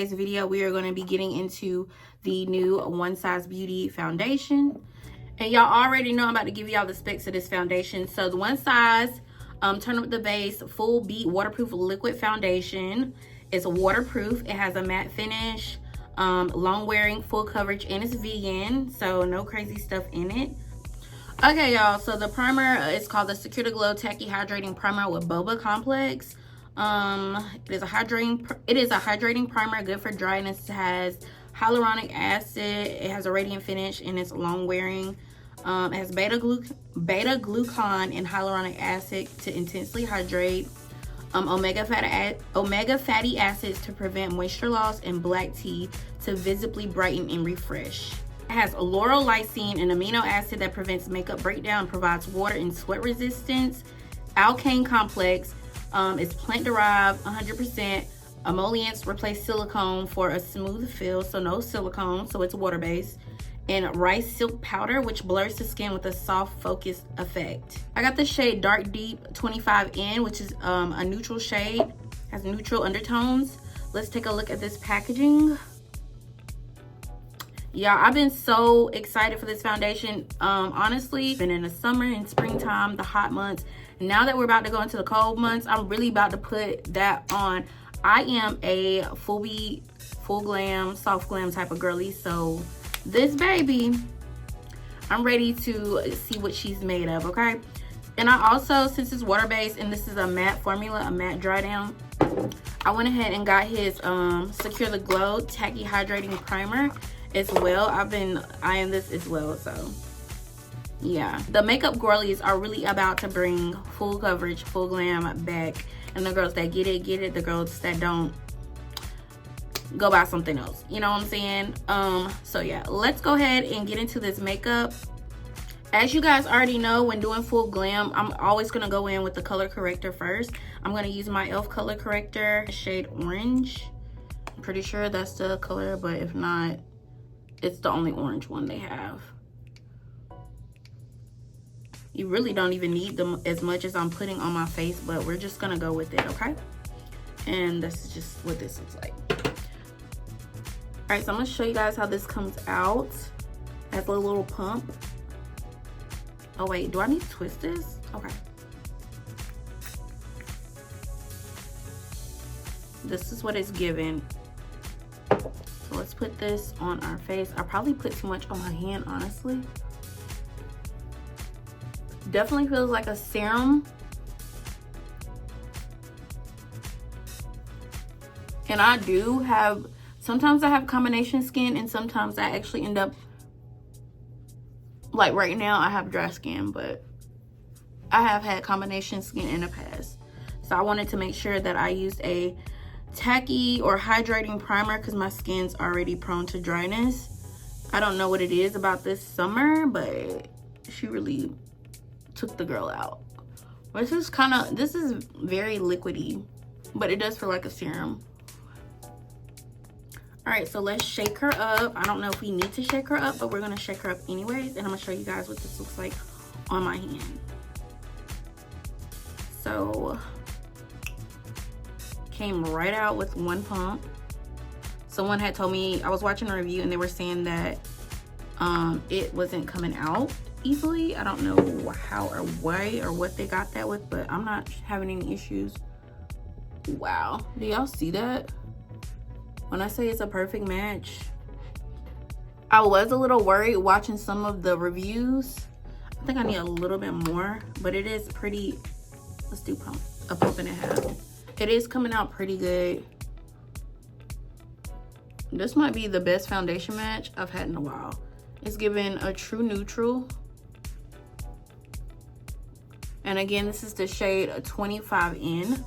today's video, we are going to be getting into the new One Size Beauty foundation. And y'all already know I'm about to give y'all the specs of this foundation. So the One Size Turn Up the Base Full Beat Waterproof Liquid Foundation is waterproof. It has a matte finish, long wearing, full coverage, and it's vegan, so no crazy stuff in it. Okay, y'all, so the primer is called the Secure to Glow Tacky Hydrating Primer with Boba Complex. It is a hydrating primer, good for dryness. It has hyaluronic acid, it has a radiant finish, and it's long wearing. It has beta glucan and hyaluronic acid to intensely hydrate, omega fatty acids to prevent moisture loss, and black tea to visibly brighten and refresh. It has laurel lysine, an amino acid that prevents makeup breakdown, provides water and sweat resistance. Alkane complex is plant derived, 100%. Emollients replace silicone for a smooth feel, so no silicone, so it's water based. And rice silk powder, which blurs the skin with a soft focus effect. I got the shade Dark Deep 25N, which is a neutral shade, has neutral undertones. Let's take a look at this packaging. Yeah, I've been so excited for this foundation. Honestly, been in the summer and springtime, the hot months. Now that we're about to go into the cold months, I'm really about to put that on. I am a full beat, full glam, soft glam type of girly, so this baby, I'm ready to see what she's made of, okay? And I also, since it's water based and this is a matte formula, a matte dry down, I went ahead and got his Secure the Glow Tacky Hydrating Primer as well. I've been eyeing this as well, so yeah. The makeup girlies are really about to bring full coverage, full glam back, and the girls that get it. The girls that don't, go buy something else, you know what I'm saying? So yeah, let's go ahead and get into this makeup. As you guys already know, when doing full glam, I'm always gonna go in with the color corrector first. I'm gonna use my e.l.f. color corrector, shade Orange. I'm pretty sure that's the color, but if not, it's the only orange one they have. You really don't even need them as much as I'm putting on my face, but we're just gonna go with it, okay? And this is just what this looks like. All right, so I'm gonna show you guys how this comes out as a little pump. Oh wait, do I need to twist this? Okay. This is what it's given. So let's put this on our face. I probably put too much on my hand, honestly. Definitely feels like a serum. And I do have, sometimes I have combination skin and sometimes I actually end up, like right now I have dry skin, but I have had combination skin in the past. So I wanted to make sure that I used a tacky or hydrating primer because my skin's already prone to dryness. I don't know what it is about this summer, but she really took the girl out. This is very liquidy, but it does feel like a serum. All right, so let's shake her up. I don't know if we need to shake her up, but we're gonna shake her up anyways, and I'm gonna show you guys what this looks like on my hand. So, came right out with one pump. Someone had told me, I was watching a review and they were saying that it wasn't coming out easily. I don't know how or why or what they got that with, but I'm not having any issues. Wow, do y'all see that? When I say it's a perfect match, I was a little worried watching some of the reviews. I think I need a little bit more, but it is pretty, let's do a pump and a half. It is coming out pretty good. This might be the best foundation match I've had in a while. It's giving a true neutral. And again, this is the shade 25N.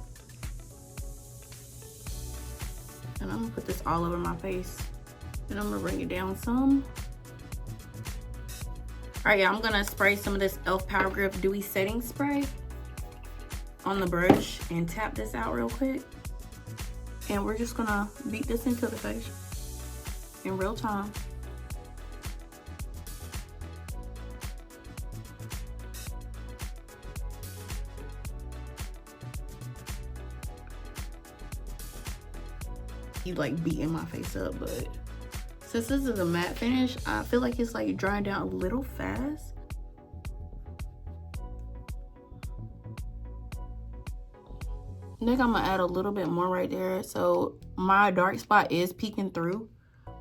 And I'm gonna put this all over my face. And I'm gonna bring it down some. All right, yeah, I'm gonna spray some of this e.l.f. Power Grip Dewy Setting Spray on the brush and tap this out real quick. And we're just gonna beat this into the face in real time. You like beating my face up, but since this is a matte finish, I feel like it's like drying down a little fast. I think I'm gonna add a little bit more right there, so my dark spot is peeking through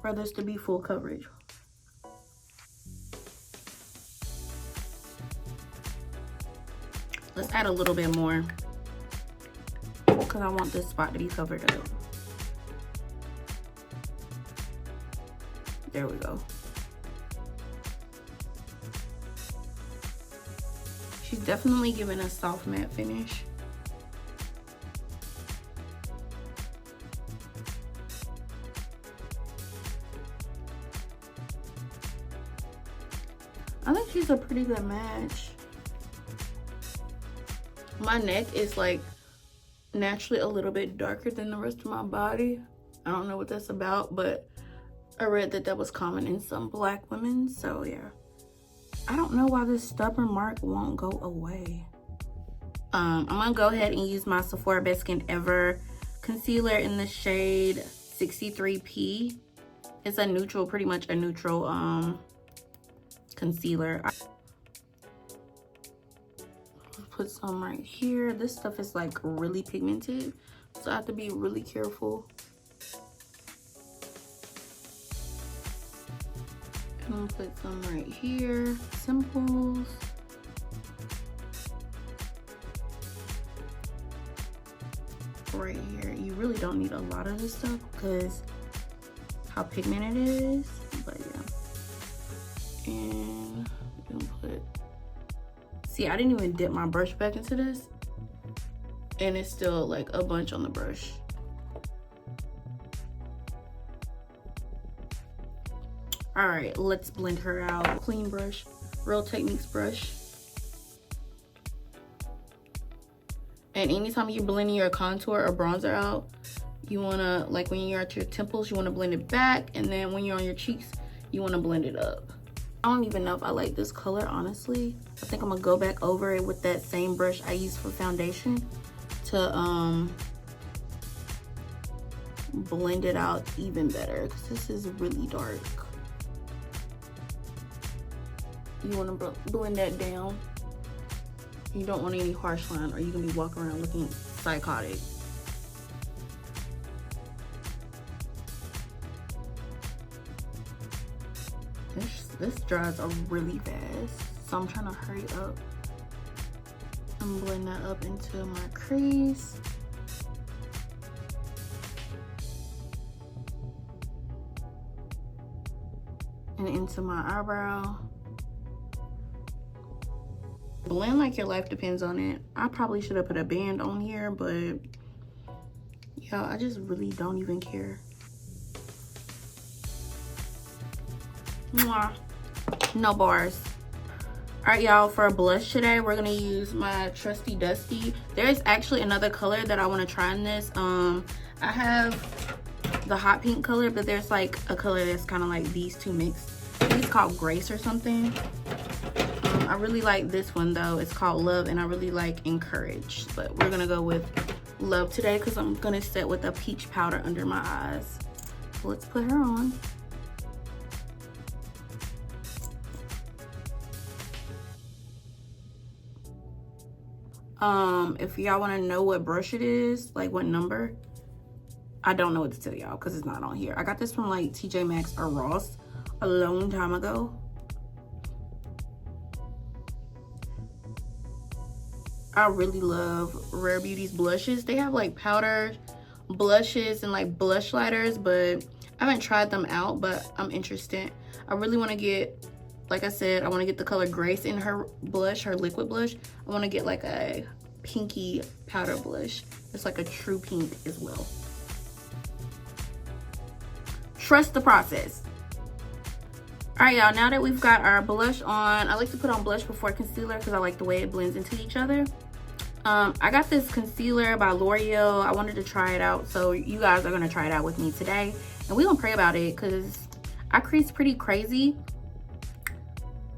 for this to be full coverage. Let's add a little bit more because I want this spot to be covered up. There we go. She's definitely giving a soft matte finish. I think she's a pretty good match. My neck is like naturally a little bit darker than the rest of my body. I don't know what that's about, but I read that that was common in some black women, so yeah. I don't know why this stubborn mark won't go away. I'm gonna go ahead and use my Sephora Best Skin Ever concealer in the shade 63P. It's a neutral, pretty much a neutral concealer. Put some right here. This stuff is like really pigmented, so I have to be really careful. I'm gonna put some right here, simples. Right here. You really don't need a lot of this stuff because how pigmented it is, but yeah. And I'm gonna put, see, I didn't even dip my brush back into this, and it's still like a bunch on the brush. All right, let's blend her out. Clean brush, Real Techniques brush. And anytime you're blending your contour or bronzer out, you wanna, like when you're at your temples, you wanna blend it back, and then when you're on your cheeks, you wanna blend it up. I don't even know if I like this color, honestly. I think I'm gonna go back over it with that same brush I used for foundation to blend it out even better, because this is really dark. You want to blend that down. You don't want any harsh line, or you're gonna be walking around looking psychotic. This dries up really fast, so I'm trying to hurry up and blend that up into my crease. And into my eyebrow. Blend like your life depends on it. I probably should have put a band on here, but yeah, I just really don't even care. Mwah. No bars. All right, y'all, for a blush today, we're gonna use my trusty dusty. There's actually another color that I want to try in this. I have the hot pink color, but there's like a color that's kind of like these two mixed. I think it's called Grace or something. I really like this one though. It's called Love, and I really like Encourage, but we're gonna go with Love today because I'm gonna set with a peach powder under my eyes. So let's put her on. If y'all want to know what brush it is, like what number, I don't know what to tell y'all because it's not on here. I got this from like TJ Maxx or Ross a long time ago. I really love Rare Beauty's blushes. They have like powder blushes and like blush lighters, but I haven't tried them out, but I'm interested. I really want to get, like I said, I want to get the color Grace in her blush, her liquid blush. I want to get like a pinky powder blush. It's like a true pink as well. Trust the process. All right, y'all, now that we've got our blush on, I like to put on blush before concealer because I like the way it blends into each other. I got this concealer by L'Oreal. I wanted to try it out, so you guys are going to try it out with me today. And we're going to pray about it because I crease pretty crazy.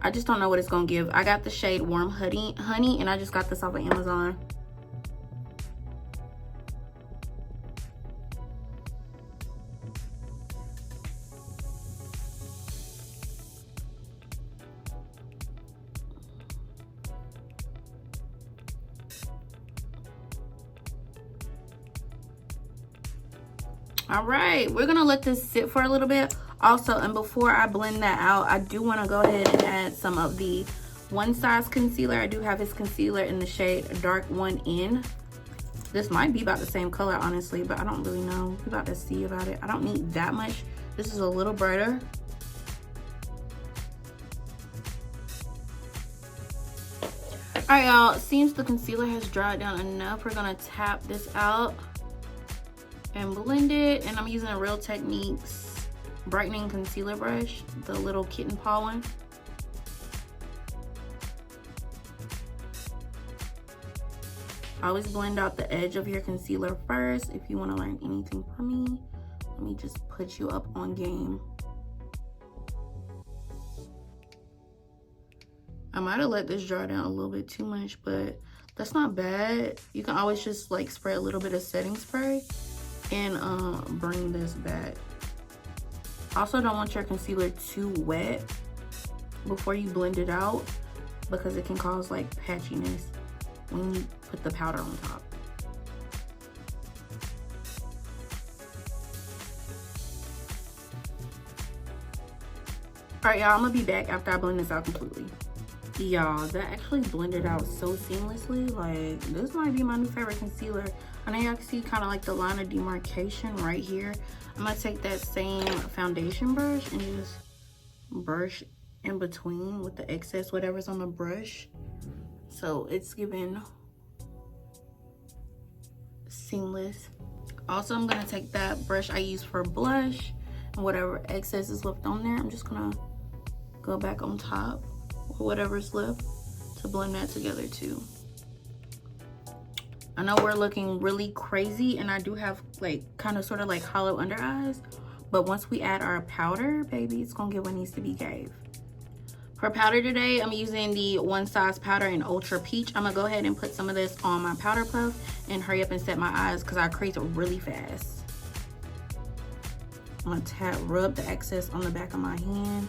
I just don't know what it's going to give. I got the shade Warm Honey, and I just got this off of Amazon. All right, we're gonna let this sit for a little bit. Also, and before I blend that out, I do want to go ahead and add some of the One Size concealer. I do have his concealer in the shade Dark 1N. This might be about the same color, honestly, but I don't really know. We're about to see about it. I don't need that much. This is a little brighter. All right, y'all, seems the concealer has dried down enough. We're gonna tap this out and blend it. And I'm using a Real Techniques brightening concealer brush, the little kitten paw one. Always blend out the edge of your concealer first. If you want to learn anything from me, let me just put you up on game. I might have let this dry down a little bit too much, but that's not bad. You can always just like spray a little bit of setting spray and bring this back. Also, don't want your concealer too wet before you blend it out, because it can cause like patchiness when you put the powder on top. All right, y'all, I'm gonna be back after I blend this out completely. Y'all, that actually blended out so seamlessly. Like, this might be my new favorite concealer. I know y'all can see kind of like the line of demarcation right here. I'm gonna take that same foundation brush and just brush in between with the excess whatever's on the brush, so it's giving seamless. Also, I'm gonna take that brush I use for blush and whatever excess is left on there, I'm just gonna go back on top or whatever's left to blend that together too. I know we're looking really crazy, and I do have like kind of sort of like hollow under eyes, but once we add our powder, baby, it's gonna get what needs to be gave. For powder today, I'm using the One Size powder in Ultra Peach. I'm gonna go ahead and put some of this on my powder puff and hurry up and set my eyes because I crease really fast. I'm gonna rub the excess on the back of my hand.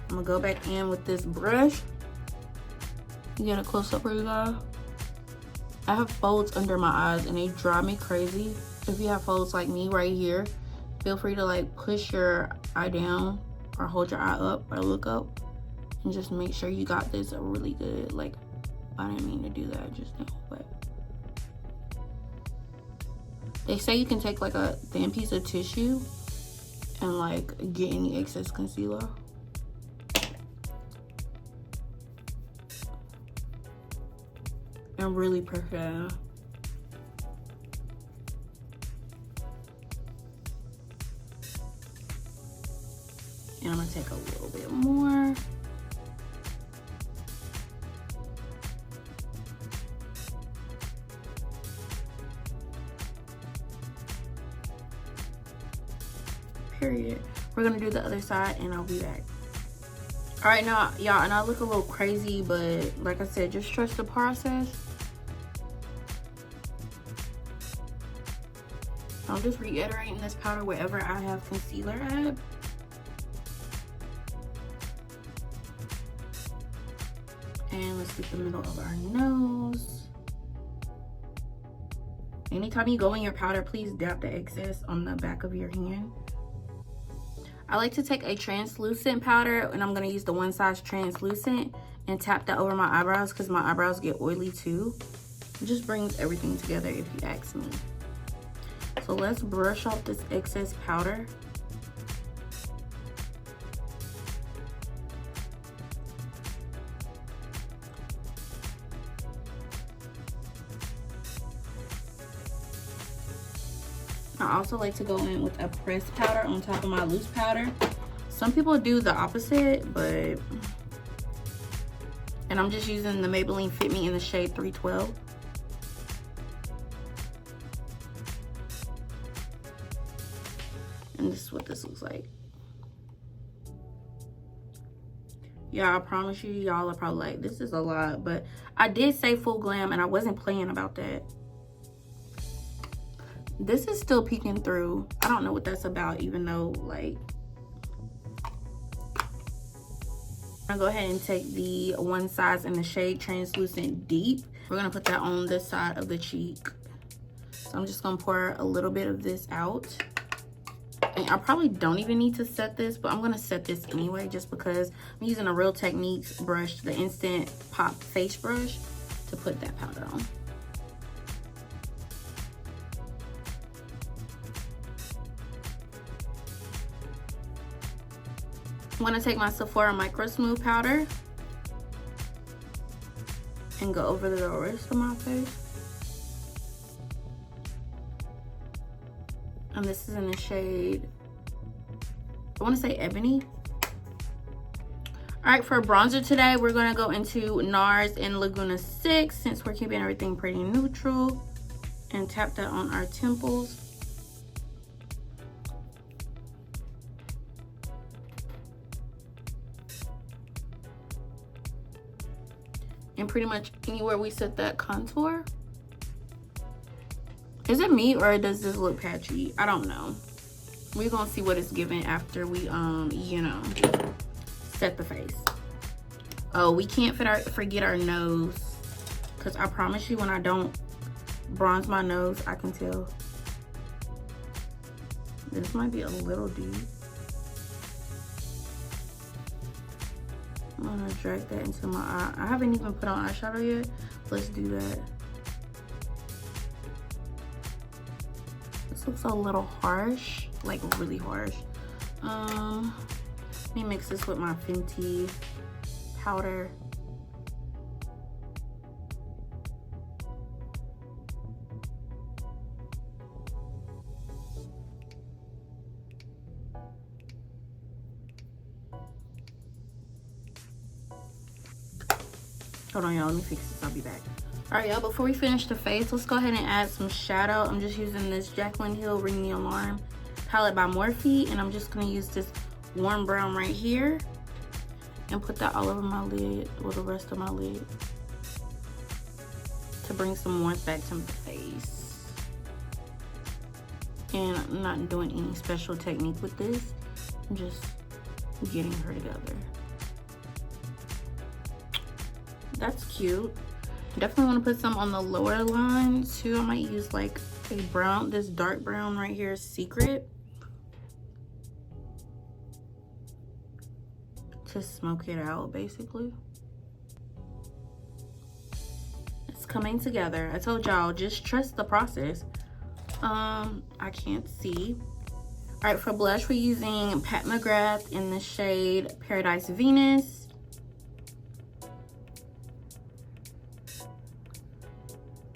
I'm gonna go back in with this brush. You get a close up for you guys. I have folds under my eyes and they drive me crazy. If you have folds like me right here, feel free to like push your eye down or hold your eye up or look up and just make sure you got this really good. Like, I didn't mean to do that just now, but they say you can take like a thin piece of tissue and like get any excess concealer. And really perfect. And I'm gonna take a little bit more. Period. We're gonna do the other side and I'll be back. All right, now y'all, and I look a little crazy, but like I said, just trust the process. I'm just reiterating this powder wherever I have concealer at. And let's get the middle of our nose. Anytime you go in your powder, please dab the excess on the back of your hand. I like to take a translucent powder, and I'm gonna use the One Size translucent and tap that over my eyebrows because my eyebrows get oily too. It just brings everything together if you ask me. So let's brush off this excess powder. I also like to go in with a pressed powder on top of my loose powder. Some people do the opposite, but... And I'm just using the Maybelline Fit Me in the shade 312. And this is what this looks like. Yeah, I promise you, y'all are probably like, this is a lot. But I did say full glam, and I wasn't playing about that. This is still peeking through. I don't know what that's about, even though, like... I'm gonna go ahead and take the One Size in the shade Translucent Deep. We're gonna put that on this side of the cheek. So I'm just gonna pour a little bit of this out. And I probably don't even need to set this, but I'm gonna set this anyway just because I'm using a Real Techniques brush, the Instant Pop face brush, to put that powder on. I'm gonna take my Sephora Micro Smooth powder and go over the rest of my face. And this is in the shade, I want to say Ebony. All right, for bronzer today, we're going to go into NARS in Laguna 6, since we're keeping everything pretty neutral, and tap that on our temples. And pretty much anywhere we set that contour. Is it me or does this look patchy? I don't know. We're gonna see what it's giving after we you know, set the face. Oh, we can't forget our nose, because I promise you, when I don't bronze my nose, I can tell. This might be a little deep. I'm gonna drag that into my eye. I haven't even put on eyeshadow yet. Let's do that. Looks a little harsh, like really harsh. Let me mix this with my Fenty powder. Hold on, y'all, let me fix this, I'll be back. All right, y'all, before we finish the face, let's go ahead and add some shadow. I'm just using this Jaclyn Hill Ring the Alarm palette by Morphe, and I'm just gonna use this warm brown right here and put that all over my lid, or the rest of my lid, to bring some warmth back to my face. And I'm not doing any special technique with this. I'm just getting her together. That's cute. Definitely want to put some on the lower line too. I might use like a brown, this dark brown right here, Secret, to smoke it out basically. It's coming together. I told y'all, just trust the process. I can't see. All right, for blush, we're using Pat McGrath in the shade Paradise Venus.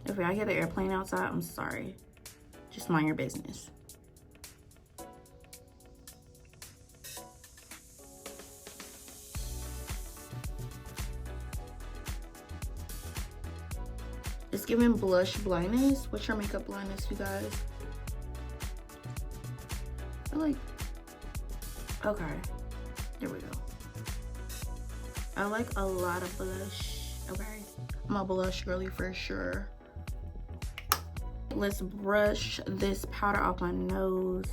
If I hear the airplane outside, I'm sorry. Just mind your business. It's giving blush blindness. What's your makeup blindness, you guys? I like, okay, there we go. I like a lot of blush, okay? I'm a blush girly for sure. Let's brush this powder off my nose.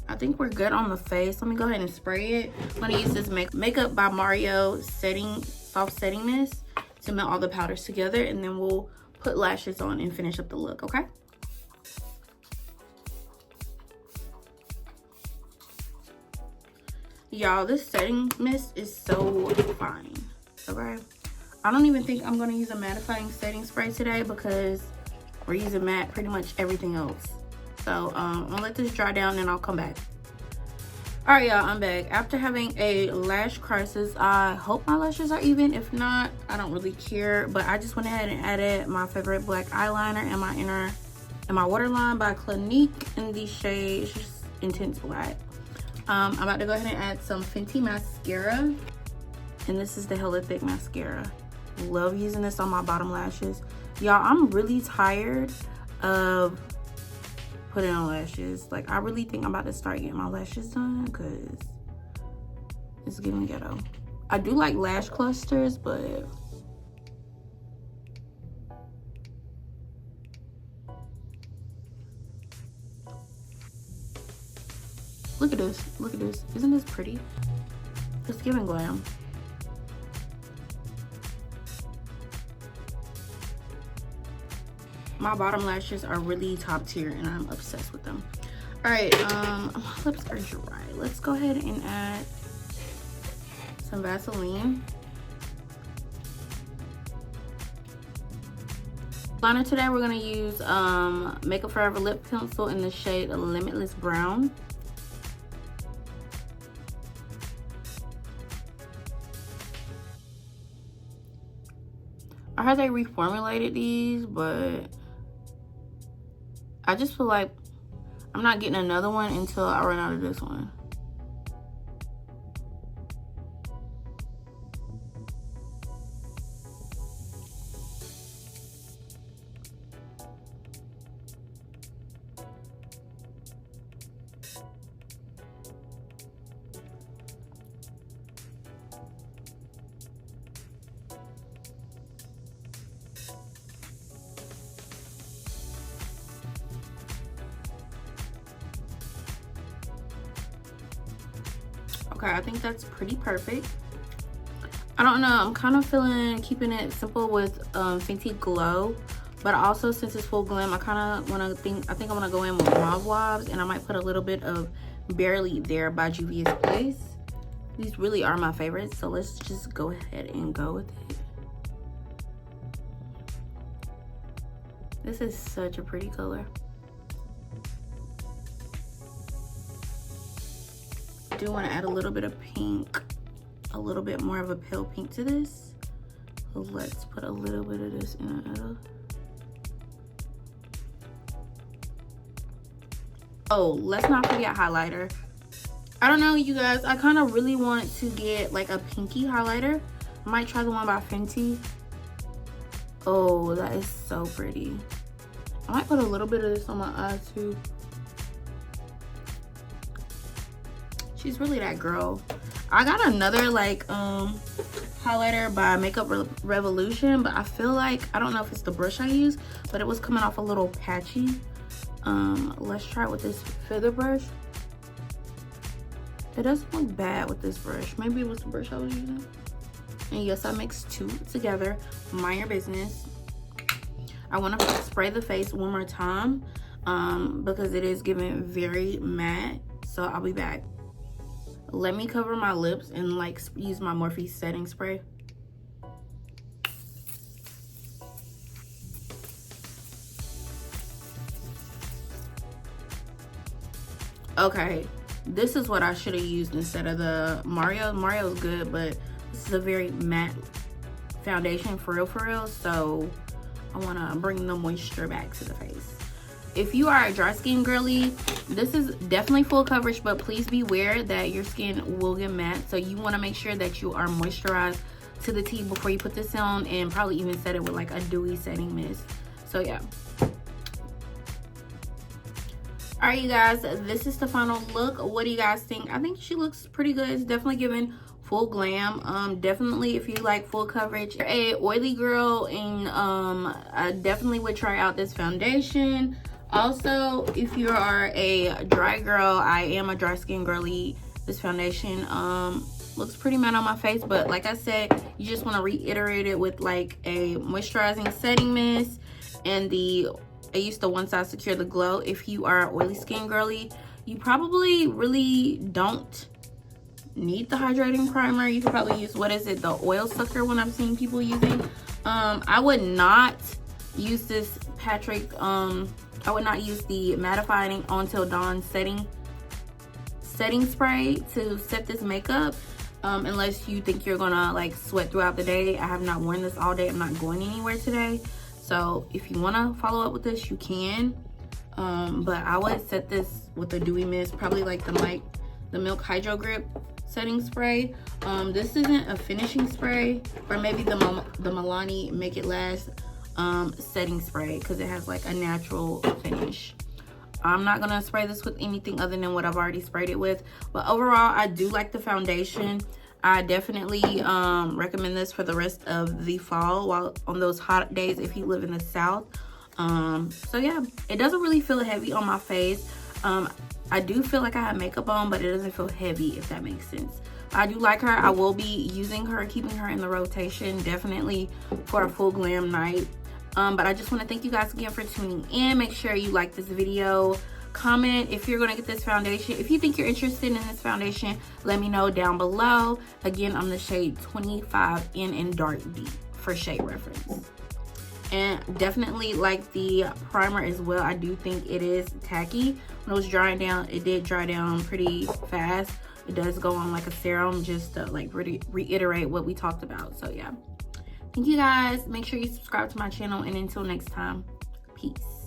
I think we're good on the face. Let me go ahead and spray it. I'm gonna use this Makeup by Mario soft setting mist to melt all the powders together, and then we'll put lashes on and finish up the look, okay? Y'all, this setting mist is so fine, okay? I don't even think I'm gonna use a mattifying setting spray today because we're using matte pretty much everything else. So I'm gonna let this dry down and I'll come back. All right, y'all, I'm back. After having a lash crisis, I hope my lashes are even. If not, I don't really care. But I just went ahead and added my favorite black eyeliner in my waterline by Clinique in the shade, it's just Intense Black. I'm about to go ahead and add some Fenty mascara. And this is the Hella Thick mascara. Love using this on my bottom lashes. Y'all, I'm really tired of putting on lashes. Like, I really think I'm about to start getting my lashes done because it's getting ghetto. I do like lash clusters, but look at this. Look at this. Isn't this pretty? It's giving glam. My bottom lashes are really top tier and I'm obsessed with them. All right, my lips are dry. Let's go ahead and add some Vaseline. Liner today, we're gonna use Makeup Forever lip pencil in the shade Limitless Brown. I heard they reformulated these, but I just feel like I'm not getting another one until I run out of this one. Okay, I think that's pretty perfect. I don't know, I'm kind of feeling keeping it simple with Fenty Glow, but also since it's full glam, I kind of want to I think I'm gonna go in with Mauve Wobs, and I might put a little bit of Barely There by Juvia's Place. These really are my favorites, so let's just go ahead and go with it. This is such a pretty color. I do want to add a little bit of pink, a little bit more of a pale pink to this. So let's put a little bit of this in the middle. Oh, let's not forget highlighter. I don't know, you guys, I kind of really want to get like a pinky highlighter. I might try the one by Fenty. Oh, that is so pretty. I might put a little bit of this on my eye too. She's really that girl. I got another like highlighter by Makeup Revolution, but I feel like, I don't know if it's the brush I use, but it was coming off a little patchy. Let's try it with this feather brush. It doesn't look bad with this brush. Maybe it was the brush I was using. And yes, I mixed two together. Mind your business. I want to spray the face one more time because it is giving very matte. So I'll be back. Let me cover my lips and like use my Morphe setting spray. Okay, this is what I should have used instead of the Mario. Mario's good, but this is a very matte foundation for real. So I want to bring the moisture back to the face. If you are a dry skin girly, this is definitely full coverage, but please beware that your skin will get matte. So you want to make sure that you are moisturized to the T before you put this on, and probably even set it with like a dewy setting mist. So yeah. All right, you guys, this is the final look. What do you guys think? I think she looks pretty good. It's definitely giving full glam. Definitely, if you like full coverage, you're a oily girl, and I definitely would try out this foundation. Also, if you are a dry girl, I am a dry skin girly, this foundation looks pretty matte on my face, but like I said, you just want to reiterate it with like a moisturizing setting mist and I used the One Size Secure the Glow. If you are an oily skin girly, you probably really don't need the hydrating primer. You could probably use, what is it, the oil sucker one I've seen people using. I would not use this Patrick, I would not use the mattifying On Till Dawn setting spray to set this makeup unless you think you're gonna like sweat throughout the day. I have not worn this all day. I'm not going anywhere today. So if you want to follow up with this, you can. But I would set this with a dewy mist, probably like the Milk Hydro Grip setting spray. This isn't a finishing spray, or maybe the Milani Make It Last setting spray, because it has like a natural finish. I'm not gonna spray this with anything other than what I've already sprayed it with. But overall, I do like the foundation. I definitely recommend this for the rest of the fall, while on those hot days if you live in the South. So yeah, it doesn't really feel heavy on my face. I do feel like I have makeup on, but it doesn't feel heavy, if that makes sense. I do like her. I will be using her, keeping her in the rotation, definitely for a full glam night. But I just want to thank you guys again for tuning in. Make sure you like this video, comment if you're going to get this foundation. If you think you're interested in this foundation, let me know down below. Again, I'm the shade 25 in dark deep for shade reference. And definitely like the primer as well. I do think it is tacky. When it was drying down, it did dry down pretty fast. It does go on like a serum, just to like reiterate what we talked about. So yeah, thank you guys. Make sure you subscribe to my channel, and until next time, peace.